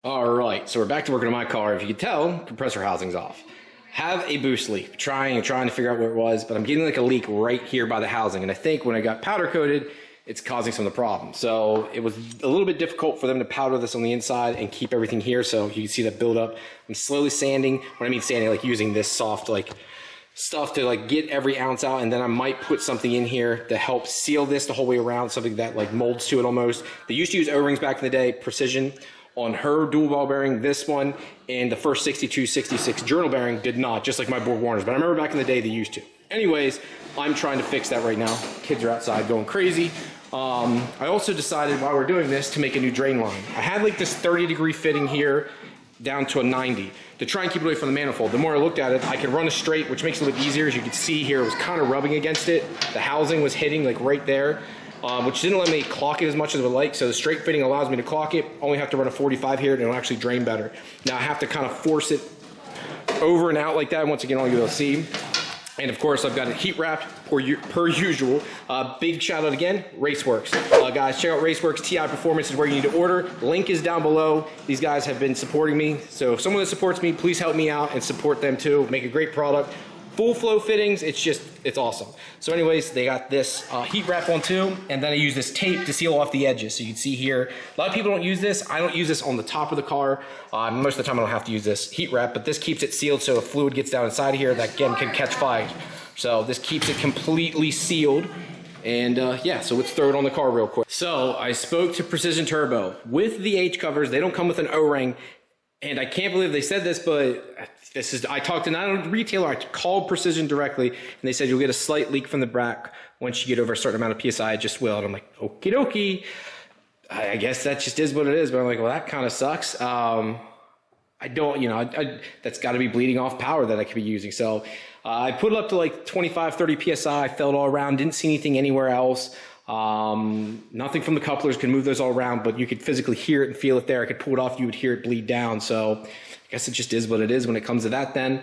All right, so we're back to working on my car. If you can tell, compressor housing's off. Have a boost leak. Trying to figure out where it was, but I'm getting like a leak right here by the housing. And I think when I got powder coated, it's causing some of the problems. So it was a little bit difficult for them to powder this on the inside and keep everything here. So you can see that build up. I'm slowly sanding. When I mean sanding, like using this soft like stuff to like get every ounce out, and then I might put something in here to help seal this the whole way around, something that like molds to it almost. They used to use O-rings back in the day, Precision. On her dual ball bearing, this one, and the first 62, 66 journal bearing did not, just like my Borg Warners. But I remember back in the day they used to. Anyways, I'm trying to fix that right now. Kids are outside going crazy. I also decided while we're doing this to make a new drain line. I had like this 30-degree fitting here down to a 90 to try and keep it away from the manifold. The more I looked at it, I could run it straight, which makes it look easier. As you can see here, it was kind of rubbing against it. The housing was hitting like right there. Which didn't let me clock it as much as I would like. So the straight fitting allows me to clock it. Only have to run a 45 here and it'll actually drain better. Now I have to kind of force it over and out like that. Once again, all you'll see. And of course, I've got it heat wrapped per usual. Big shout out again, RaceWorks. Guys, check out RaceWorks. TI Performance is where you need to order. Link is down below. These guys have been supporting me. So if someone that supports me, please help me out and support them too. Make a great product. Full flow fittings, it's awesome. So anyways, they got this heat wrap on too, and then I use this tape to seal off the edges. So you can see here, a lot of people don't use this. I don't use this on the top of the car. Most of the time I don't have to use this heat wrap, but this keeps it sealed so if fluid gets down inside of here, that again can catch fire. So this keeps it completely sealed. And yeah, so let's throw it on the car real quick. So I spoke to Precision Turbo. With the H covers, they don't come with an O-ring. And I can't believe they said this, but I talked to not a retailer, I called Precision directly, and they said you'll get a slight leak from the back once you get over a certain amount of PSI, it just will. And I'm like, okie dokie. I guess that just is what it is, but I'm like, well, that kind of sucks. I don't, that's got to be bleeding off power that I could be using. So I put it up to like 25, 30 PSI, felt all around, didn't see anything anywhere else. Nothing from the couplers can move those all around, but you could physically hear it and feel it there. I could pull it off, you would hear it bleed down. So I guess it just is what it is when it comes to that then.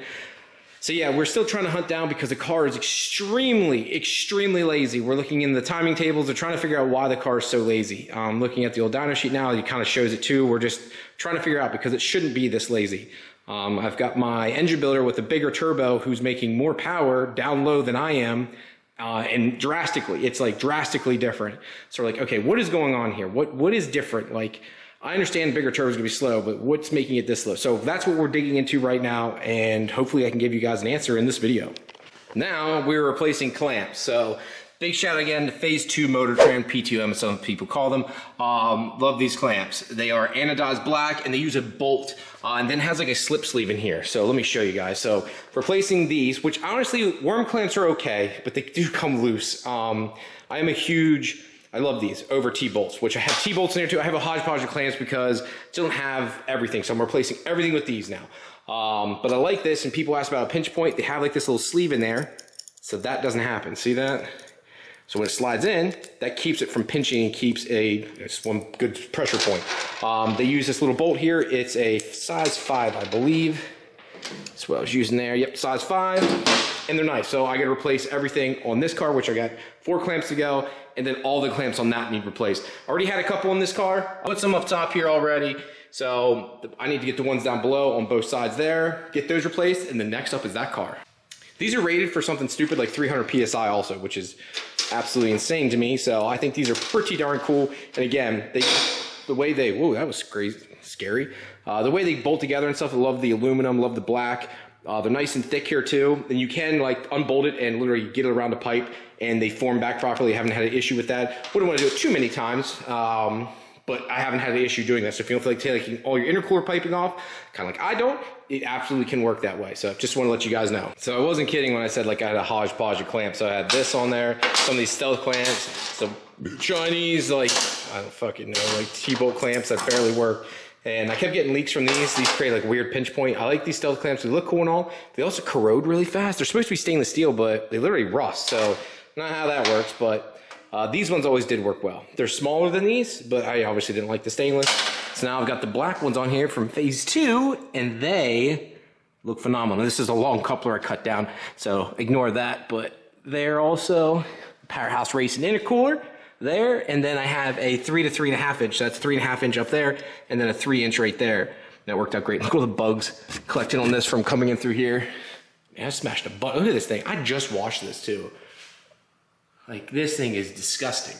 So yeah, we're still trying to hunt down because the car is extremely, extremely lazy. We're looking in the timing tables. They're trying to figure out why the car is so lazy. Looking at the old dyno sheet now, it kind of shows it too. We're just trying to figure out because it shouldn't be this lazy. I've got my engine builder with a bigger turbo who's making more power down low than I am. And drastically, it's like drastically different. So we're like, okay, what is going on here? What is different? Like, I understand bigger turbos gonna be slow, but what's making it this slow? So that's what we're digging into right now, and hopefully I can give you guys an answer in this video. Now we're replacing clamps. So big shout out again to Phase 2 Motor Tram, P2M, as some people call them. Love these clamps. They are anodized black and they use a bolt and then has like a slip sleeve in here. So let me show you guys. So replacing these, which honestly worm clamps are okay, but they do come loose. I love these over T-bolts, which I have T-bolts in there too. I have a hodgepodge of clamps because I don't have everything. So I'm replacing everything with these now. But I like this, and people ask about a pinch point. They have like this little sleeve in there. So that doesn't happen. See that? So when it slides in, that keeps it from pinching and keeps it's one good pressure point. They use this little bolt here. It's a size 5, I believe. That's what I was using there. Yep, size 5. And they're nice. So I got to replace everything on this car, which I got 4 clamps to go, and then all the clamps on that need replaced. Already had a couple in this car. I put some up top here already. So I need to get the ones down below on both sides there, get those replaced, and then next up is that car. These are rated for something stupid like 300 PSI also, which is absolutely insane to me. So I think these are pretty darn cool. And again, the way they, whoa, that was crazy, scary. The way they bolt together and stuff, I love the aluminum, love the black. They're nice and thick here too. And you can like unbolt it and literally get it around a pipe and they form back properly. I haven't had an issue with that. Wouldn't want to do it too many times. But I haven't had an issue doing that. So if you don't feel like taking all your intercooler piping off, kind of like I don't, it absolutely can work that way. So just want to let you guys know. So I wasn't kidding when I said like I had a hodgepodge of clamps. So I had this on there, some of these stealth clamps, some Chinese, like, I don't fucking know, like T-bolt clamps that barely work. And I kept getting leaks from these. These create like a weird pinch point. I like these stealth clamps. They look cool and all. They also corrode really fast. They're supposed to be stainless steel, but they literally rust. So not how that works, but these ones always did work well. They're smaller than these, but I obviously didn't like the stainless. So now I've got the black ones on here from Phase 2, and they look phenomenal. This is a long coupler I cut down, so ignore that. But they're also Powerhouse Racing intercooler. there, and then I have a 3 to 3.5 inch. So that's 3.5 inch up there, and then a 3 inch right there. That worked out great. Look at all the bugs collecting on this from coming in through here. Man, I smashed a bug. Look at this thing. I just washed this too. Like, this thing is disgusting.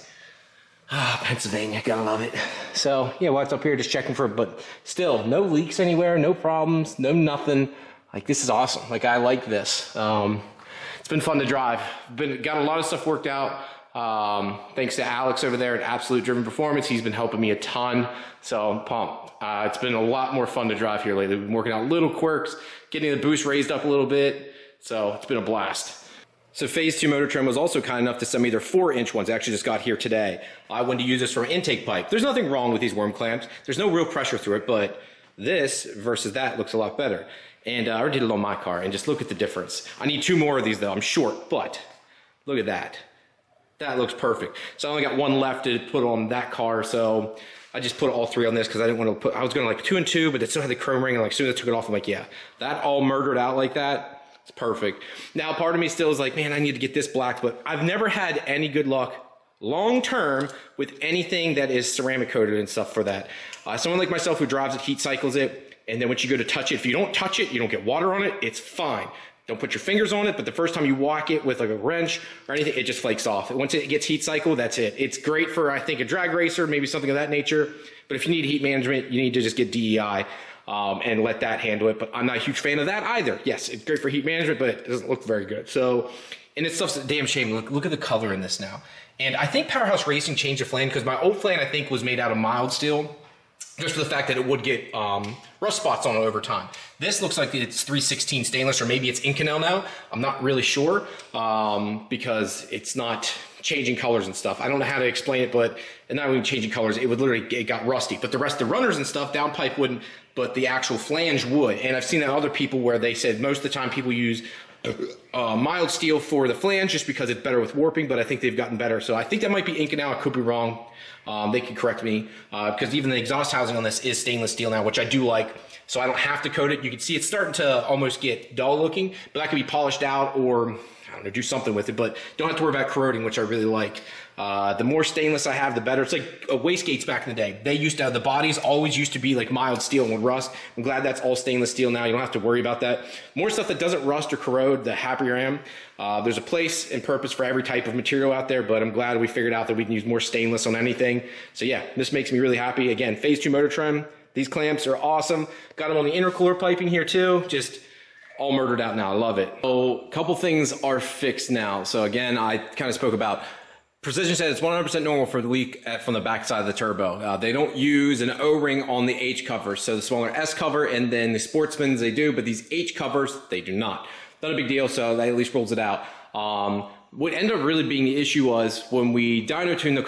Ah, Pennsylvania, gotta love it. So yeah, what's up here, just checking for, but still no leaks anywhere, no problems, no nothing. Like, this is awesome. Like, I like this. It's been fun to drive. Got a lot of stuff worked out. Thanks to Alex over there at Absolute Driven Performance. He's been helping me a ton, so I'm pumped. It's been a lot more fun to drive here lately. We've been working out little quirks, getting the boost raised up a little bit, so it's been a blast. So Phase 2 Motor Trend was also kind enough to send me their 4-inch ones. I actually just got here today. I wanted to use this for an intake pipe. There's nothing wrong with these worm clamps. There's no real pressure through it, but this versus that looks a lot better. And I already did it on my car, and just look at the difference. I need 2 more of these though. I'm short, but look at that. That looks perfect. So I only got 1 left to put on that car, so I just put all 3 on this because I didn't want to put, I was going like 2 and 2, but it still had the chrome ring, and like as soon as I took it off, I'm like, yeah, that all murdered out like that. It's perfect. Now, part of me still is like, man, I need to get this black, but I've never had any good luck long term with anything that is ceramic coated and stuff for that. Someone like myself who drives it, heat cycles it, and then once you go to touch it, if you don't touch it, you don't get water on it, it's fine. Don't put your fingers on it, but the first time you whack it with like a wrench or anything, it just flakes off. Once it gets heat cycled, that's it. It's great for, I think, a drag racer, maybe something of that nature. But if you need heat management, you need to just get DEI and let that handle it. But I'm not a huge fan of that either. Yes, it's great for heat management, but it doesn't look very good. So, and this stuff's a damn shame. Look at the color in this now. And I think Powerhouse Racing changed the flame because my old flame, I think, was made out of mild steel, just for the fact that it would get rust spots on it over time. This looks like it's 316 stainless, or maybe it's Inconel now. I'm not really sure because it's not changing colors and stuff. I don't know how to explain it, but not even changing colors, it would literally, it got rusty. But the rest of the runners and stuff, downpipe wouldn't, but the actual flange would. And I've seen that other people where they said most of the time people use mild steel for the flange just because it's better with warping, but I think they've gotten better. So I think that might be Inconel. I could be wrong. They can correct me because even the exhaust housing on this is stainless steel now, which I do like. So I don't have to coat it. You can see it's starting to almost get dull looking, but that can be polished out or, I don't know, do something with it, but don't have to worry about corroding, which I really like. The more stainless I have, the better. It's like wastegates back in the day. They used to have, the bodies always used to be like mild steel and would rust. I'm glad that's all stainless steel now. You don't have to worry about that. More stuff that doesn't rust or corrode, the happier I am. There's a place and purpose for every type of material out there, but I'm glad we figured out that we can use more stainless on anything. So yeah, this makes me really happy. Again, Phase 2 motor trim. These clamps are awesome. Got them on the intercooler piping here too. Just all murdered out now. I love it. So a couple things are fixed now. So again, I kind of spoke about Precision said it's 100% normal for the leak from the backside of the turbo. They don't use an O-ring on the H cover. So the smaller S cover and then the Sportsmans they do, but these H covers, they do not. Not a big deal, so that at least rolls it out. What ended up really being the issue was when we dyno tuned the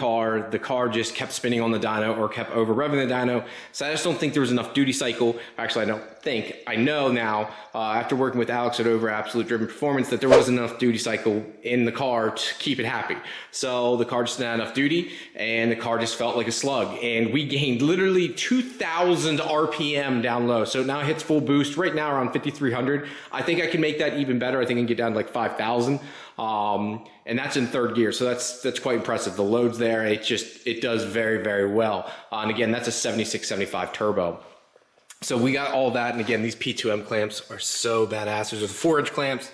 car just kept spinning on the dyno or kept over revving the dyno. So I just don't think there was enough duty cycle. Actually, I don't think. I know now, after working with Alex at over Absolute Driven Performance, that there wasn't enough duty cycle in the car to keep it happy. So the car just didn't have enough duty and the car just felt like a slug. And we gained literally 2,000 RPM down low. So now it hits full boost right now around 5,300. I think I can make that even better. I think I can get down to like 5,000. And that's in third gear. So that's quite impressive. The load's there. It does very, very well. And again, that's a 7675 turbo. So we got all that. And again, these P2M clamps are so badass. There's the 4-inch clamps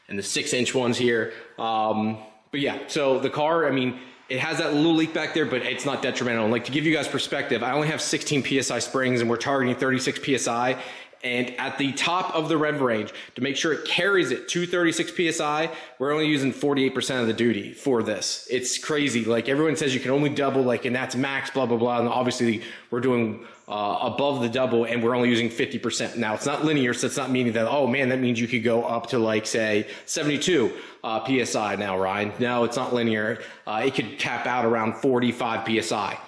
and the 6-inch ones here. But yeah, so the car, I mean, it has that little leak back there, but it's not detrimental. And like to give you guys perspective, I only have 16 PSI springs and we're targeting 36 PSI. And at the top of the rev range, to make sure it carries it to 36 PSI, we're only using 48% of the duty for this. It's crazy. Like everyone says you can only double, like, and that's max, blah, blah, blah. And obviously we're doing above the double and we're only using 50%. Now it's not linear, so it's not meaning that, oh man, that means you could go up to like say 72 PSI now, Ryan. No, it's not linear. It could cap out around 45 PSI.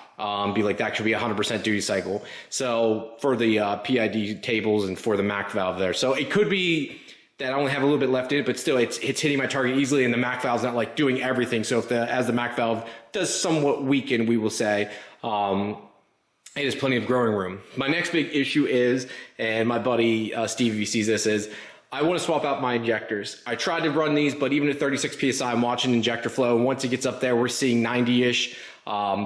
Be like that should be 100% duty cycle. So for the PID tables and for the MAC valve there. So it could be that I only have a little bit left in it, but still it's hitting my target easily and the MAC valve's not like doing everything. So if as the MAC valve does somewhat weaken, we will say, it has plenty of growing room. My next big issue is, and my buddy Steve, if he sees this, is I want to swap out my injectors. I tried to run these, but even at 36 PSI, I'm watching injector flow. And once it gets up there, we're seeing 90-ish.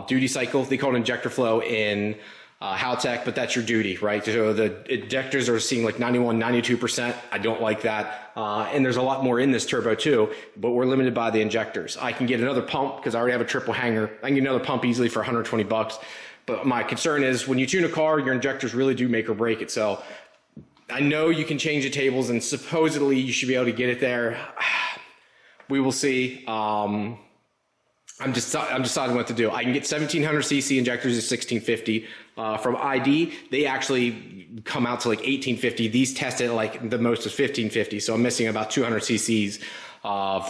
duty cycle. They call it injector flow in Haltech, but that's your duty, right? So the injectors are seeing like 91, 92%. I don't like that. And there's a lot more in this turbo too, but we're limited by the injectors. I can get another pump because I already have a triple hanger. I can get another pump easily for 120 bucks. But my concern is when you tune a car, your injectors really do make or break it. So I know you can change the tables and supposedly you should be able to get it there. We will see. I'm deciding what to do. I can get 1700cc injectors at 1650 from ID. They actually come out to like 1850. These test at like the most is 1550. So I'm missing about 200 cc's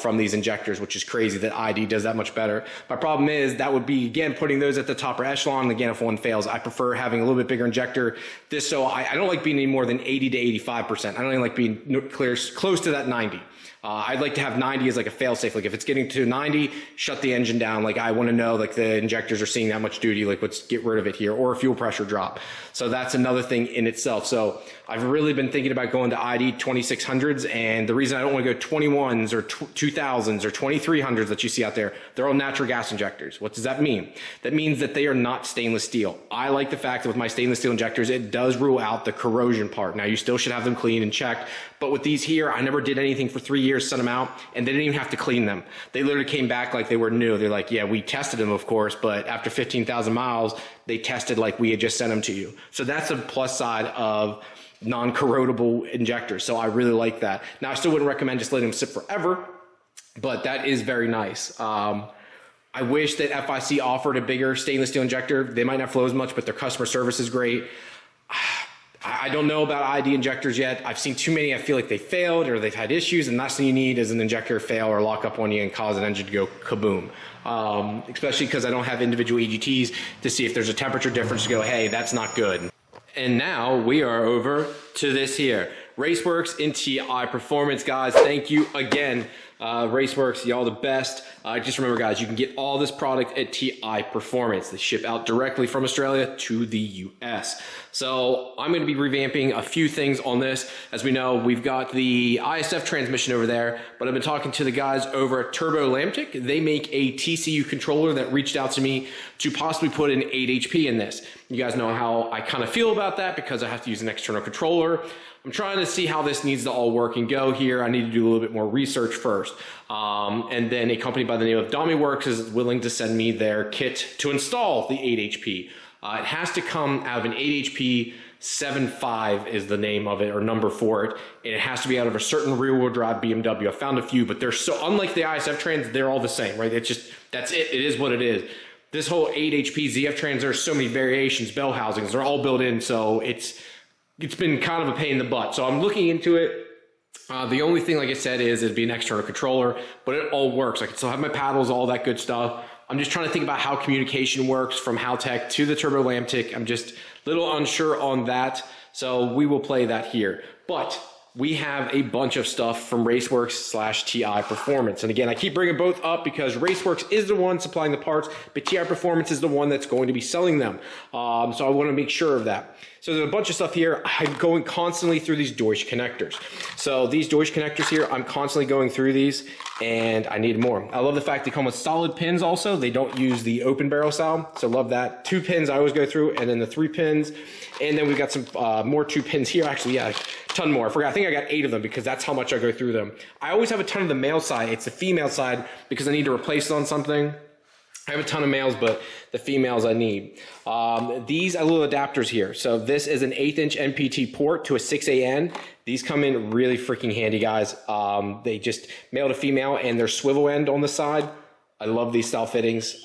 from these injectors, which is crazy that ID does that much better. My problem is that would be, again, putting those at the top echelon. And again, if one fails, I prefer having a little bit bigger injector. So I don't like being any more than 80 to 85%. I don't even like being close to that 90. I'd like to have 90 as like a fail safe. Like if it's getting to 90, shut the engine down. Like I want to know like the injectors are seeing that much duty, like let's get rid of it here, or a fuel pressure drop. So that's another thing in itself. So I've really been thinking about going to ID 2600s, and the reason I don't want to go 21s or 2000s or 2300s that you see out there, they're all natural gas injectors. What does that mean? That means that they are not stainless steel. I like the fact that with my stainless steel injectors, it does rule out the corrosion part. Now you still should have them cleaned and checked, but with these here, I never did anything for 3 years, sent them out, and they didn't even have to clean them. They literally came back like they were new. They're like, yeah, we tested them, of course, but after 15,000 miles, they tested like we had just sent them to you. So that's a plus side of non-corrodable injectors. So I really like that. Now, I still wouldn't recommend just letting them sit forever, but that is very nice. I wish that FIC offered a bigger stainless steel injector. They might not flow as much, but their customer service is great. I don't know about ID injectors yet. I've seen too many. I feel like they failed or they've had issues, and the last thing you need is an injector fail or lock up on you and cause an engine to go kaboom. Especially because I don't have individual EGTs to see if there's a temperature difference to go, hey, that's not good. And now we are over to this here. RaceWorks in TI Performance, guys. Thank you again. RaceWorks, y'all the best. Just remember, guys, you can get all this product at TI Performance. They ship out directly from Australia to the US. So I'm going to be revamping a few things on this. As we know, we've got the ISF transmission over there, but I've been talking to the guys over at Turbo Lamtic. They make a TCU controller that reached out to me to possibly put an 8 HP in this. You guys know how I kind of feel about that because I have to use an external controller. I'm trying to see how this needs to all work and go here. I need to do a little bit more research first. And then a company by the name of DomyWorks is willing to send me their kit to install the 8 HP. It has to come out of an 8 HP 7.5 is the name of it, or number for it. And it has to be out of a certain rear-wheel drive BMW. I found a few, but they're so, unlike the ISF trans, they're all the same, right? It's just, that's it. It is what it is. This whole 8 HP ZF trans, there's so many variations, bell housings, they're all built in, so it's been kind of a pain in the butt. So I'm looking into it. The only thing, like I said, is it'd be an external controller, but it all works. I can still have my paddles, all that good stuff. I'm just trying to think about how communication works from Haltech to the Turbo Lamtic. I'm just a little unsure on that. So we will play that here. But we have a bunch of stuff from RaceWorks / TI Performance. And again, I keep bringing both up because RaceWorks is the one supplying the parts, but TI Performance is the one that's going to be selling them. So I want to make sure of that. So there's a bunch of stuff here. I'm going constantly through these Deutsch connectors. So these Deutsch connectors here, I'm constantly going through these, and I need more. I love the fact they come with solid pins also. They don't use the open barrel style, so love that. 2 pins I always go through, and then the 3 pins. And then we've got some more 2 pins here. Actually, yeah, a ton more. I forgot. I think I got 8 of them because that's how much I go through them. I always have a ton of the male side. It's the female side because I need to replace it on something. I have a ton of males, but the females I need. These are little adapters here. So this is an 1/8 inch MPT port to a 6AN. These come in really freaking handy, guys. They just male to female, and their swivel end on the side. I love these style fittings.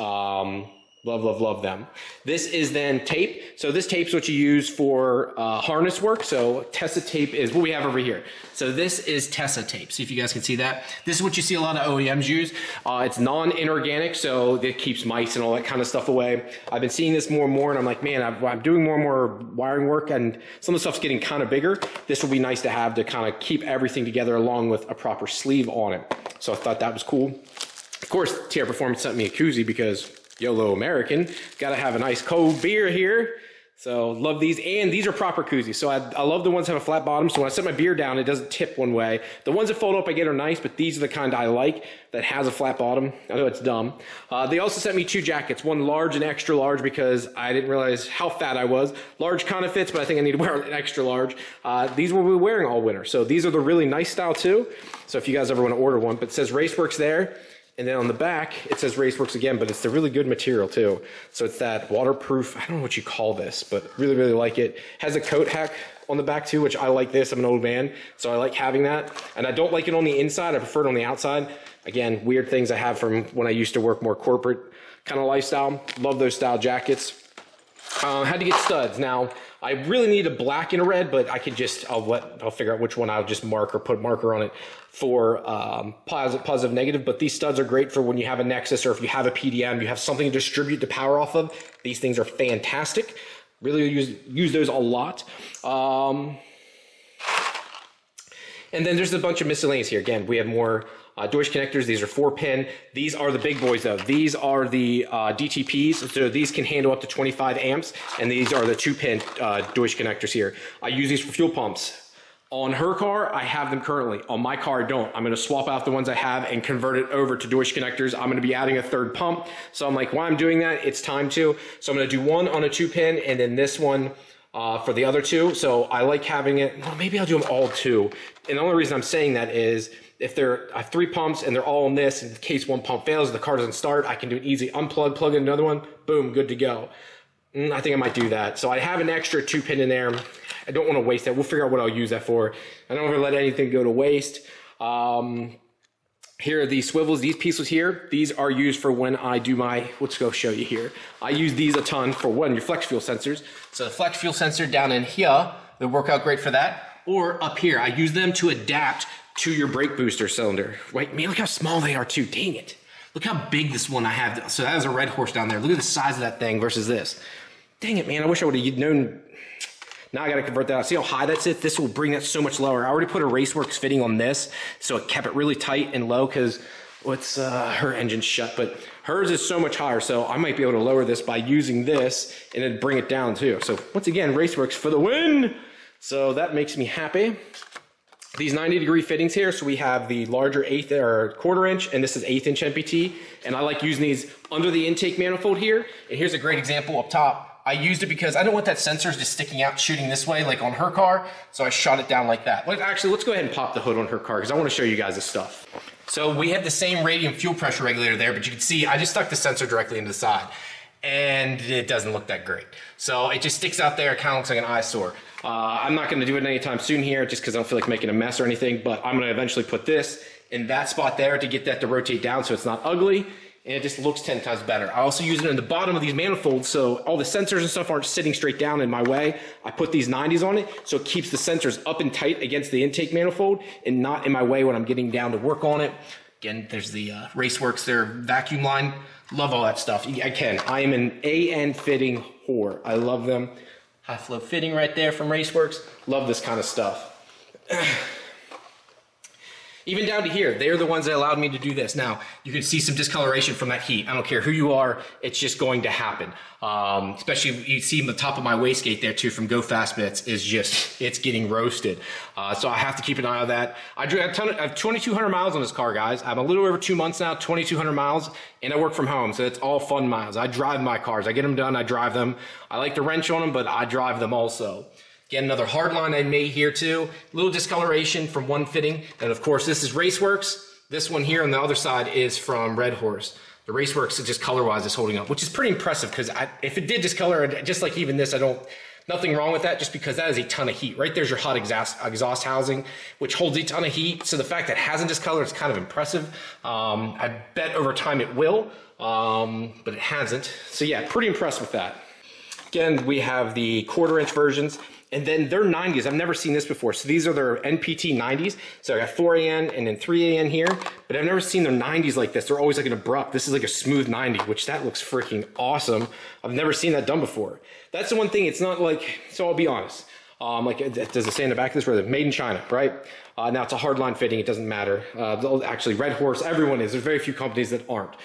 Love, love, love them. This is then tape. So this tape's what you use for harness work. So Tessa tape is what we have over here. So this is Tessa tape. See if you guys can see that. This is what you see a lot of OEMs use. It's non-inorganic, so it keeps mice and all that kind of stuff away. I've been seeing this more and more, and I'm like, man, I'm doing more and more wiring work, and some of the stuff's getting kind of bigger. This will be nice to have to kind of keep everything together along with a proper sleeve on it. So I thought that was cool. Of course, TI Performance sent me a koozie because YOLO American, gotta have a nice cold beer here. So love these, and these are proper koozies. So I love the ones that have a flat bottom, so when I set my beer down, it doesn't tip one way. The ones that fold up I get are nice, but these are the kind I like that has a flat bottom. I know it's dumb. They also sent me 2 jackets, one large and extra large, because I didn't realize how fat I was. Large kind of fits, but I think I need to wear an extra large. These will be wearing all winter. So these are the really nice style too. So if you guys ever want to order one, but it says RaceWorks there. And then on the back, it says RaceWorks again, but it's the really good material too. So it's that waterproof, I don't know what you call this, but really, really like it. Has a coat hack on the back too, which I like this. I'm an old man, so I like having that. And I don't like it on the inside, I prefer it on the outside. Again, weird things I have from when I used to work more corporate kind of lifestyle. Love those style jackets. Had to get studs. Now, I really need a black and a red, but I could just, I'll figure out which one I'll just mark or put a marker on it for positive, negative. But these studs are great for when you have a Nexus or if you have a PDM, you have something to distribute the power off of. These things are fantastic. Really use those a lot. And then there's a bunch of miscellaneous here. Again, we have more Deutsch connectors. These are 4-pin. These are the big boys though. These are the DTPs. So these can handle up to 25 amps. And these are the 2-pin Deutsch connectors here. I use these for fuel pumps. On her car, I have them currently. On my car, I don't. I'm gonna swap out the ones I have and convert it over to Deutsch connectors. I'm gonna be adding a 3rd pump. So I'm like, while I'm doing that, it's time to. So I'm gonna do one on a 2-pin and then this one for the other 2. So I like having it, well, maybe I'll do them all 2. And the only reason I'm saying that is if I have 3 pumps and they're all on this, in case one pump fails, the car doesn't start, I can do an easy unplug, plug in another one, boom, good to go. I think I might do that. So I have an extra 2-pin in there. I don't want to waste that. We'll figure out what I'll use that for. I don't want to let anything go to waste. Here are these swivels, these pieces here. These are used for when I do my, let's go show you here. I use these a ton for your flex fuel sensors. So the flex fuel sensor down in here, they'll work out great for that. Or up here, I use them to adapt to your brake booster cylinder. Wait, man, look how small they are too, dang it. Look how big this one I have. So that has a red horse down there. Look at the size of that thing versus this. Dang it, man, I wish I would have known. Now I gotta convert that out. See how high that sits? This will bring that so much lower. I already put a RaceWorks fitting on this, so it kept it really tight and low because her engine's shut, but hers is so much higher, so I might be able to lower this by using this and then bring it down too. So once again, RaceWorks for the win! So that makes me happy. These 90-degree fittings here, so we have the larger 1/8 or 1/4 inch, and this is 1/8 inch NPT, and I like using these under the intake manifold here. And here's a great example up top. I used it because I don't want that sensor just sticking out, shooting this way, like on her car, so I shot it down like that. Actually, let's go ahead and pop the hood on her car, because I want to show you guys this stuff. So we have the same radium fuel pressure regulator there, but you can see I just stuck the sensor directly into the side, and it doesn't look that great. So it just sticks out there, it kind of looks like an eyesore. I'm not going to do it anytime soon here, just because I don't feel like making a mess or anything, but I'm going to eventually put this in that spot there to get that to rotate down so it's not ugly, and it just looks 10 times better. I also use it in the bottom of these manifolds, so all the sensors and stuff aren't sitting straight down in my way. I put these 90s on it, so it keeps the sensors up and tight against the intake manifold and not in my way when I'm getting down to work on it. Again, there's the RaceWorks, their vacuum line. Love all that stuff. I am an AN fitting whore. I love them. High flow fitting right there from RaceWorks. Love this kind of stuff. Even down to here, they're the ones that allowed me to do this. Now, you can see some discoloration from that heat. I don't care who you are, it's just going to happen. Especially, you see the top of my wastegate there too from Go Fast Bits is just, it's getting roasted. So I have to keep an eye on that. I have 2,200 miles on this car, guys. I'm a little over 2 months now, 2,200 miles, and I work from home, so it's all fun miles. I drive my cars. I get them done, I drive them. I like to wrench on them, but I drive them also. Again, another hard line I made here too. A little discoloration from one fitting. And of course, this is RaceWorks. This one here on the other side is from Red Horse. The RaceWorks, just color-wise, is holding up, which is pretty impressive because if it did discolor, just like even this, nothing wrong with that, just because that is a ton of heat. Right there's your hot exhaust housing, which holds a ton of heat. So the fact that it hasn't discolored is kind of impressive. I bet over time it will, but it hasn't. So yeah, pretty impressed with that. Again, we have the 1/4 inch versions. And then they're 90s. I've never seen this before. So these are their NPT 90s. So I got 4AN and then 3AN here, but I've never seen their 90s like this. They're always like an abrupt. This is like a smooth 90, which that looks freaking awesome. I've never seen that done before. That's the one thing. It's not like, so I'll be honest. Like, does it say in the back of this where they're made in China, right? Now it's a hardline fitting. It doesn't matter. Actually, Red Horse, everyone is. There's very few companies that aren't.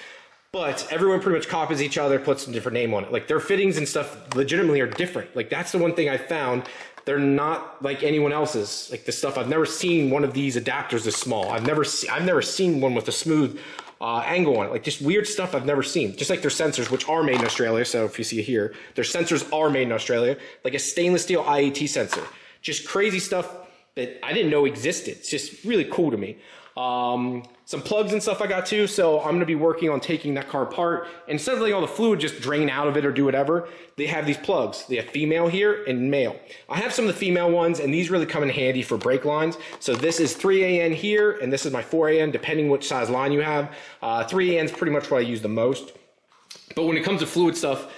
but everyone pretty much copies each other, puts a different name on it. Like their fittings and stuff legitimately are different. Like that's the one thing I found. They're not like anyone else's. Like the stuff, I've never seen one of these adapters this small. I've never seen one with a smooth angle on it. Like just weird stuff I've never seen. Just like their sensors, which are made in Australia. So if you see here, their sensors are made in Australia. Like a stainless steel IAT sensor. Just crazy stuff that I didn't know existed. It's just really cool to me. Some plugs and stuff I got too, so I'm going to be working on taking that car apart. And instead of letting all the fluid just drain out of it or do whatever, they have these plugs. They have female here and male. I have some of the female ones, and these really come in handy for brake lines. So this is 3AN here, and this is my 4AN, depending which size line you have. 3AN is pretty much what I use the most. But when it comes to fluid stuff,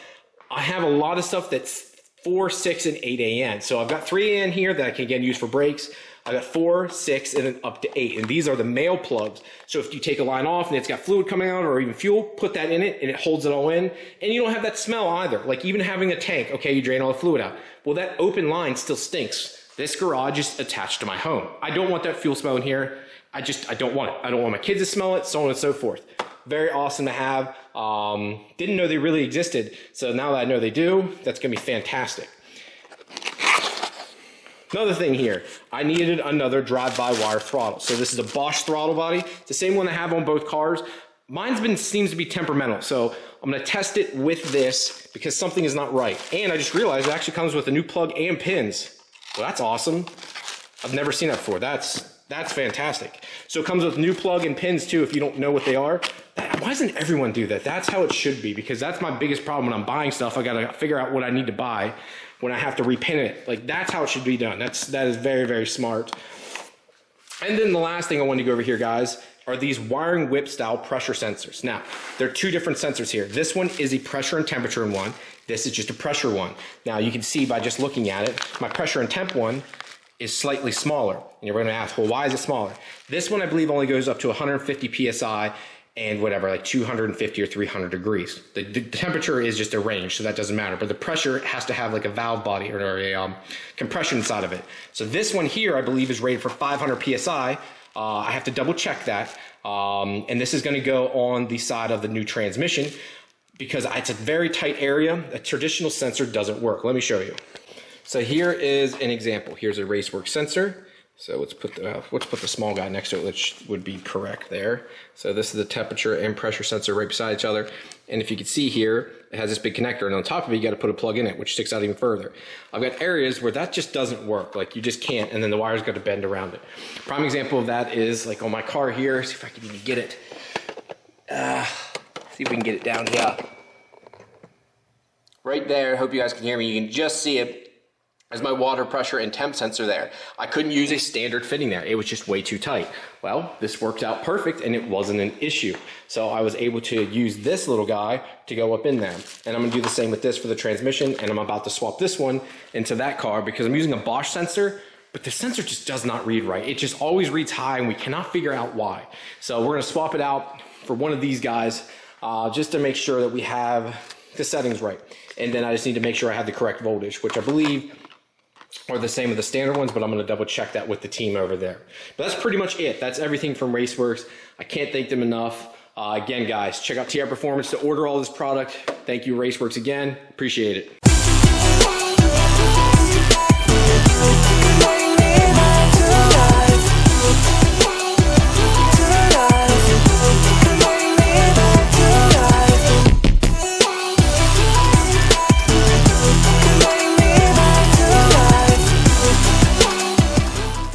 I have a lot of stuff that's 4, 6, and 8AN. So I've got 3AN here that I can again use for brakes. I got 4, 6, and then up to 8. And these are the male plugs. So if you take a line off and it's got fluid coming out or even fuel, put that in it and it holds it all in. And you don't have that smell either. Like even having a tank, okay, you drain all the fluid out. Well, that open line still stinks. This garage is attached to my home. I don't want that fuel smell in here. I don't want it. I don't want my kids to smell it, so on and so forth. Very awesome to have. Didn't know they really existed. So now that I know they do, that's gonna be fantastic. Another thing here, I needed another drive-by-wire throttle. So this is a Bosch throttle body. It's the same one I have on both cars. Seems to be temperamental. So I'm gonna test it with this because something is not right. And I just realized it actually comes with a new plug and pins. Well, that's awesome. I've never seen that before. That's fantastic. So it comes with new plug and pins too if you don't know what they are. Why doesn't everyone do that? That's how it should be, because that's my biggest problem when I'm buying stuff. I gotta figure out what I need to buy when I have to repin it. Like that's how it should be done. That is very, very smart. And then the last thing I want to go over here, guys, are these wiring whip style pressure sensors. Now, there are two different sensors here. This one is a pressure and temperature one. This is just a pressure one. Now you can see by just looking at it, my pressure and temp one is slightly smaller. And you're gonna ask, well, why is it smaller? This one I believe only goes up to 150 PSI and whatever, like 250 or 300 degrees. The temperature is just a range, so that doesn't matter. But the pressure has to have like a valve body or a compression inside of it. So this one here, I believe, is rated for 500 PSI. I have to double check that. And this is gonna go on the side of the new transmission because it's a very tight area. A traditional sensor doesn't work. Let me show you. So here is an example. Here's a RaceWorks sensor. So let's put the small guy next to it, which would be correct there. So this is the temperature and pressure sensor right beside each other. And if you can see here, it has this big connector, and on top of it, you got to put a plug in it, which sticks out even further. I've got areas where that just doesn't work. Like you just can't, and then the wire's got to bend around it. Prime example of that is like on my car here. See if I can even get it. See if we can get it down here. Right there. I hope you guys can hear me. You can just see it. As my water pressure and temp sensor there. I couldn't use a standard fitting there. It was just way too tight. Well, this worked out perfect and it wasn't an issue. So I was able to use this little guy to go up in there. And I'm gonna do the same with this for the transmission, and I'm about to swap this one into that car because I'm using a Bosch sensor, but the sensor just does not read right. It just always reads high and we cannot figure out why. So we're gonna swap it out for one of these guys just to make sure that we have the settings right. And then I just need to make sure I have the correct voltage, which I believe are the same as the standard ones, but I'm going to double check that with the team over there. But that's pretty much it. That's everything from RaceWorks. I can't thank them enough. Again, guys, check out TR Performance to order all this product. Thank you, RaceWorks, again. Appreciate it.